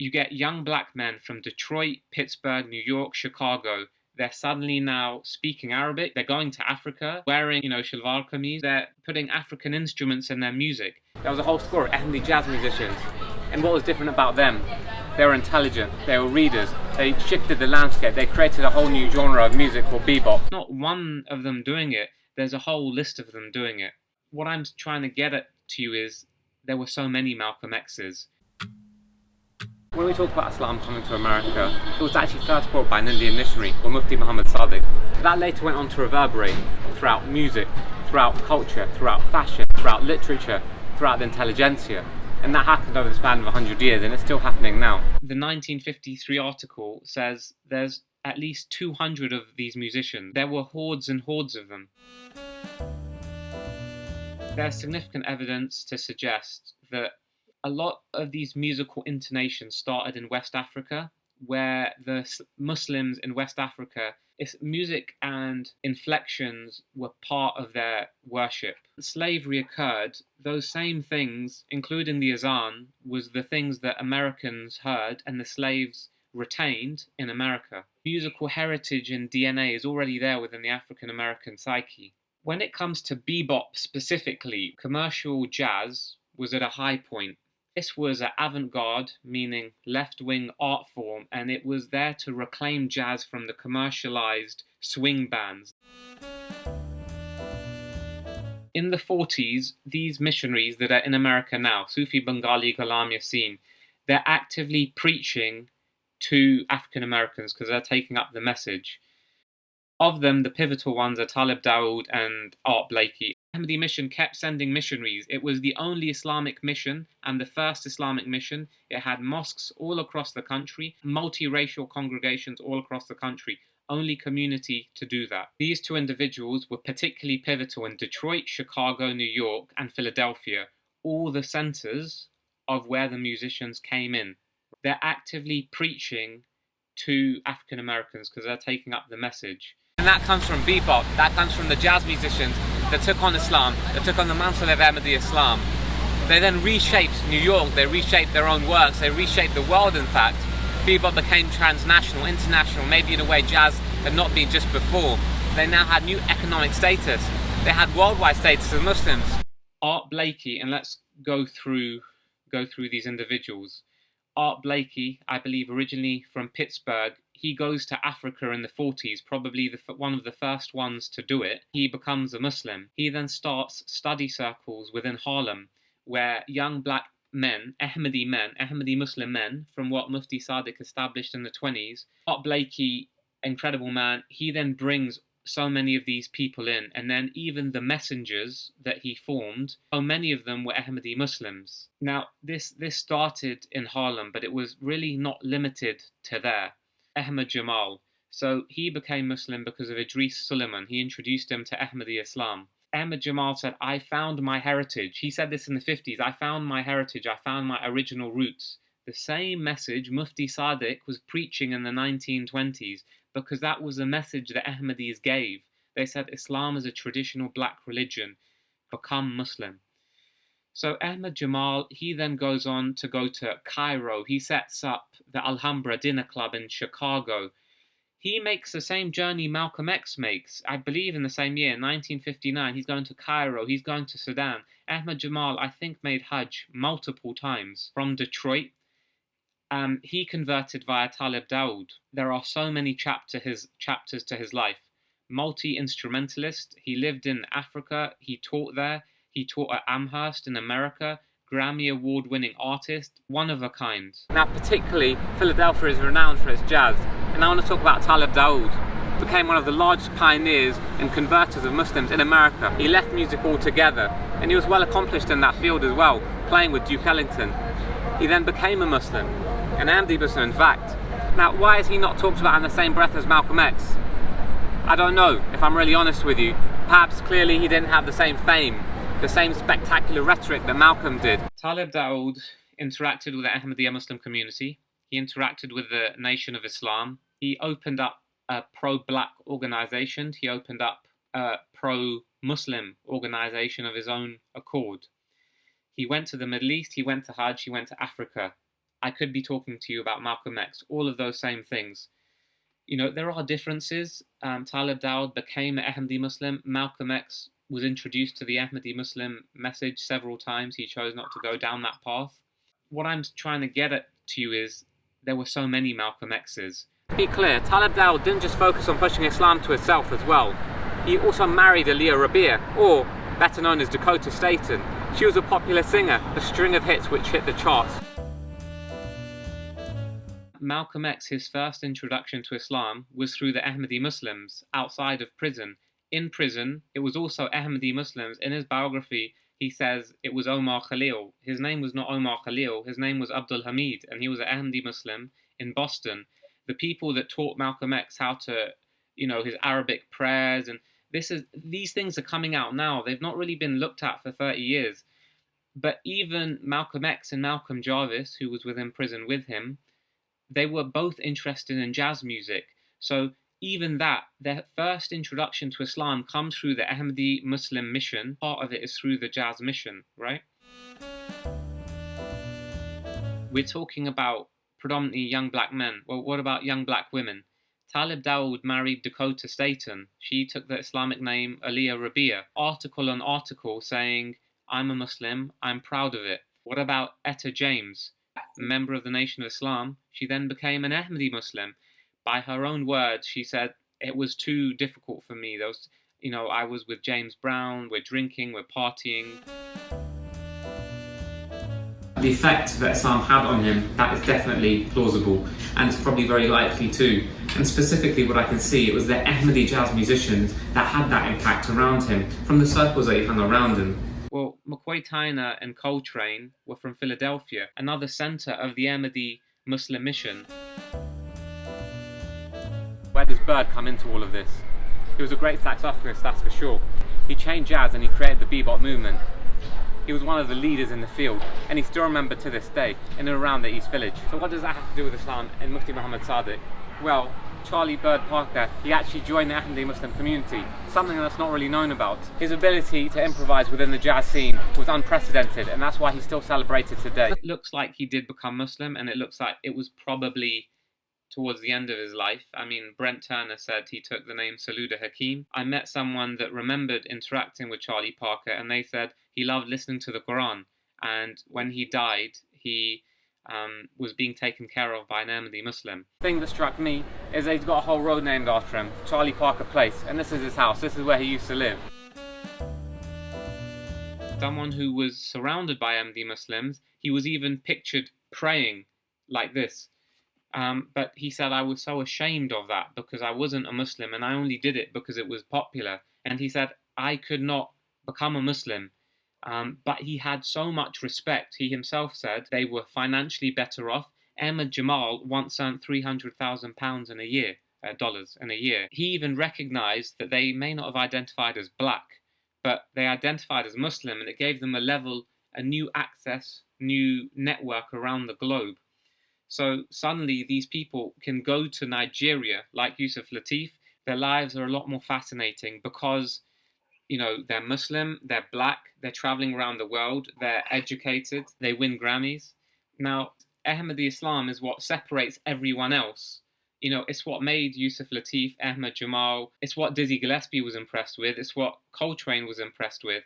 You get young black men from Detroit, Pittsburgh, New York, Chicago. They're suddenly now speaking Arabic. They're going to Africa, wearing, shalwar kameez. They're putting African instruments in their music. There was a whole score of Ahmadi jazz musicians. And what was different about them? They were intelligent. They were readers. They shifted the landscape. They created a whole new genre of music called Bebop. Not one of them doing it. There's a whole list of them doing it. What I'm trying to get at to you is there were so many Malcolm X's. When we talk about Islam coming to America, it was actually first brought by an Indian missionary, or Mufti Muhammad Sadiq. That later went on to reverberate throughout music, throughout culture, throughout fashion, throughout literature, throughout the intelligentsia. And that happened over the span of 100 years, and it's still happening now. The 1953 article says there's at least 200 of these musicians. There were hordes and hordes of them. There's significant evidence to suggest that a lot of these musical intonations started in West Africa, where the Muslims in West Africa, music and inflections were part of their worship. Slavery occurred, those same things, including the azan, was the things that Americans heard and the slaves retained in America. Musical heritage and DNA is already there within the African American psyche. When it comes to bebop specifically, commercial jazz was at a high point. This was an avant-garde, meaning left-wing art form, and it was there to reclaim jazz from the commercialized swing bands. In the 40s, these missionaries that are in America now, Sufi Bengali Ghulam Yassin, they're actively preaching to African Americans because they're taking up the message. Of them, the pivotal ones are Talib Dowd and Blakey. Ahmadi mission kept sending missionaries. It was the only Islamic mission and the first Islamic mission. It had mosques all across the country, multiracial congregations all across the country. Only community to do that. These two individuals were particularly pivotal in Detroit, Chicago, New York, and Philadelphia, all the centers of where the musicians came in. They're actively preaching to African Americans because they're taking up the message. And that comes from bebop, that comes from the jazz musicians that took on Islam, that took on the mantle of Ahmadi Islam. They then reshaped New York, they reshaped their own works, they reshaped the world in fact. Bebop became transnational, international, maybe in a way jazz had not been just before. They now had new economic status. They had worldwide status as Muslims. Blakey, and let's go through these individuals. Blakey, I believe originally from Pittsburgh, he goes to Africa in the 40s, probably one of the first ones to do it. He becomes a Muslim. He then starts study circles within Harlem, where young black men, Ahmadi Muslim men, from what Mufti Sadiq established in the 20s. Blakey, incredible man, he then brings so many of these people in, and then even the messengers that he formed, so many of them were Ahmadi Muslims. Now, this started in Harlem, but it was really not limited to there. Ahmad Jamal. So he became Muslim because of Idris Suleiman. He introduced him to Ahmadi Islam. Ahmad Jamal said, I found my heritage. He said this in the 50s. I found my heritage. I found my original roots. The same message Mufti Sadiq was preaching in the 1920s because that was the message that Ahmadis gave. They said Islam is a traditional black religion. Become Muslim. So Ahmad Jamal, he then goes on to go to Cairo. He sets up the Alhambra Dinner Club in Chicago. He makes the same journey Malcolm X makes, I believe in the same year, 1959. He's going to Cairo, he's going to Sudan. Ahmad Jamal, I think, made Hajj multiple times from Detroit. He converted via Talib Dowd. There are so many chapters to his life. Multi-instrumentalist, he lived in Africa, he taught there. He taught at Amherst in America, Grammy Award-winning artist, one of a kind. Now, particularly, Philadelphia is renowned for its jazz, and I want to talk about Talib Dowd. He became one of the largest pioneers and converters of Muslims in America. He left music altogether, and he was well accomplished in that field as well, playing with Duke Ellington. He then became a Muslim, an Ahmadi Muslim in fact. Now, why is he not talked about in the same breath as Malcolm X? I don't know, if I'm really honest with you. Perhaps clearly he didn't have the same fame, the same spectacular rhetoric that Malcolm did. Talib Dowd interacted with the Ahmadiyya Muslim community. He interacted with the Nation of Islam. He opened up a pro-black organization. He opened up a pro-Muslim organization of his own accord. He went to the Middle East, he went to Hajj, he went to Africa. I could be talking to you about Malcolm X, all of those same things. There are differences. Talib Dowd became an Ahmadi Muslim. Malcolm X was introduced to the Ahmadi Muslim message several times. He chose not to go down that path. What I'm trying to get at to you is there were so many Malcolm X's. To be clear, Talib Dowd didn't just focus on pushing Islam to itself as well. He also married Aliyah Rabia, or better known as Dakota Staten. She was a popular singer, a string of hits which hit the charts. Malcolm X, his first introduction to Islam was through the Ahmadi Muslims outside of prison. In prison, it was also Ahmadi Muslims. In his biography, he says it was Omar Khalil. His name was not Omar Khalil, his name was Abdul Hamid, and he was an Ahmadi Muslim in Boston. The people that taught Malcolm X how to, his Arabic prayers, and these things are coming out now. They've not really been looked at for 30 years. But even Malcolm X and Malcolm Jarvis, who was within prison with him, they were both interested in jazz music. So even that, their first introduction to Islam comes through the Ahmadi Muslim mission. Part of it is through the jazz mission, right? We're talking about predominantly young black men. Well, what about young black women? Talib Dowd married Dakota Staten. She took the Islamic name Aliyah Rabia. Article on article saying, I'm a Muslim, I'm proud of it. What about Etta James? Member of the Nation of Islam, she then became an Ahmadi Muslim. By her own words, she said, it was too difficult for me. I was with James Brown, we're drinking, we're partying. The effect that Islam had on him, that is definitely plausible, and it's probably very likely too. And specifically what I can see, it was the Ahmadi jazz musicians that had that impact around him, from the circles that he hung around in. Well, McCoy Tyner and Coltrane were from Philadelphia, another center of the Ahmadi Muslim mission. Where does Bird come into all of this? He was a great saxophonist, that's for sure. He changed jazz and he created the Bebop movement. He was one of the leaders in the field, and he's still remembered to this day in and around the East Village. So what does that have to do with Islam and Mufti Muhammad Sadiq? Well, Charlie Bird Parker, he actually joined the Ahmadi Muslim community, something that's not really known about. His ability to improvise within the jazz scene was unprecedented, and that's why he's still celebrated today. It looks like he did become Muslim, and it looks like it was probably towards the end of his life. I mean, Brent Turner said he took the name Saluda Hakim. I met someone that remembered interacting with Charlie Parker, and they said he loved listening to the Quran, and when he died, he was being taken care of by an Ahmadi Muslim. The thing that struck me is that he's got a whole road named after him, Charlie Parker Place, and this is his house, this is where he used to live. Someone who was surrounded by Ahmadi Muslims, he was even pictured praying like this. But he said, I was so ashamed of that because I wasn't a Muslim and I only did it because it was popular. And he said, I could not become a Muslim. But he had so much respect. He himself said they were financially better off. Ahmad Jamal once earned £300,000 in a year, dollars in a year. He even recognized that they may not have identified as black, but they identified as Muslim, and it gave them a new access, new network around the globe. So suddenly these people can go to Nigeria, like Yusuf Lateef. Their lives are a lot more fascinating because, they're Muslim, they're black, they're traveling around the world, they're educated, they win Grammys. Now, Ahmadi Islam is what separates everyone else. It's what made Yusuf Lateef, Ahmad Jamal, it's what Dizzy Gillespie was impressed with, it's what Coltrane was impressed with.